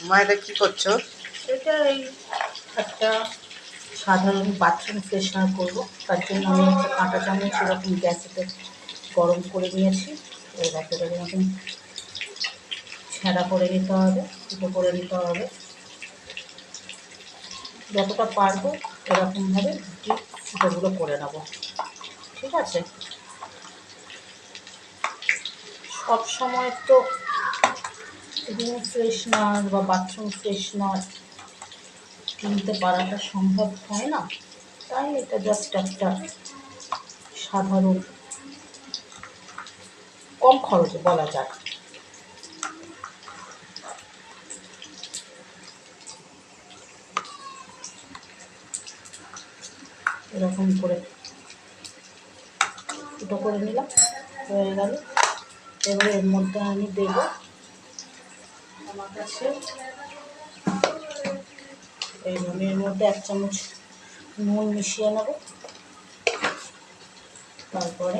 মায়েরা কি করছো? এটা এই একটা সাধারণ বাথরুম ফ্রেশনার করবো, তার জন্য আমি একটা কাঁটা চামচ এরকম গ্যাসেতে গরম করে নিয়েছি। এবার এরকম ছেঁড়া করে নিতে হবে, ফুটো করে নিতে হবে। যতটা পারবো এরকমভাবে ডিপ ফুটোগুলো করে নেবো, ঠিক আছে? সব সময় তো রুম ফ্রেশনার বা বাথরুম ফ্রেশনার কিনতে পারাটা সম্ভব হয় না, তাই এটা জাস্ট একটা সাধারণ কম খরচে বলা যায়। এরকম করে ফুটো করে নিলাম, হয়ে গেল। এবারে এর মধ্যে আমি দেব, আমার কাছে এইভাবে এর মধ্যে 1 চামচ নুন মিশিয়ে নেব। তারপরে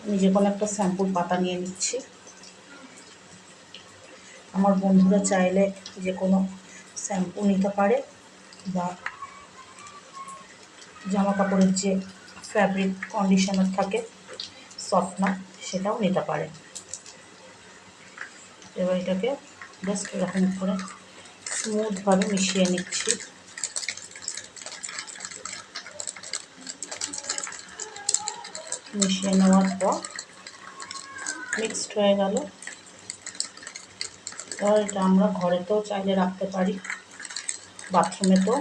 আমি যে কোনো একটা শ্যাম্পুর পাতা নিয়ে নিচ্ছি। আমার বন্ধুরা চাইলে যে কোনো শ্যাম্পু নিতে পারে, বা জামা কাপড়ের যে ফ্যাব্রিক কন্ডিশনার থাকে সফটনার, সেটাও নিতে পারে। এবার এটাকে জাস্ট এরকম করে স্মুথভাবে মিশিয়ে নিচ্ছি। মিশিয়ে নেওয়ার পর মিক্সড হয়ে গেল। এবার এটা আমরা ঘরেতেও চাইলে রাখতে পারি, বাথরুমেতেও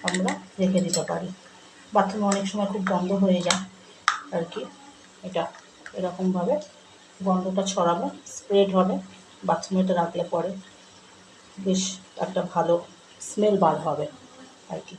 আমরা রেখে দিতে পারি। বাথরুমে অনেক সময় খুব গন্ধ হয়ে যায় আর কি। এটা এরকমভাবে গন্ধটা ছড়াবে, স্প্রেড হবে, বাথরুমেতে রাখলে পরে বেশ একটা ভালো স্মেল বার হবে আর কি।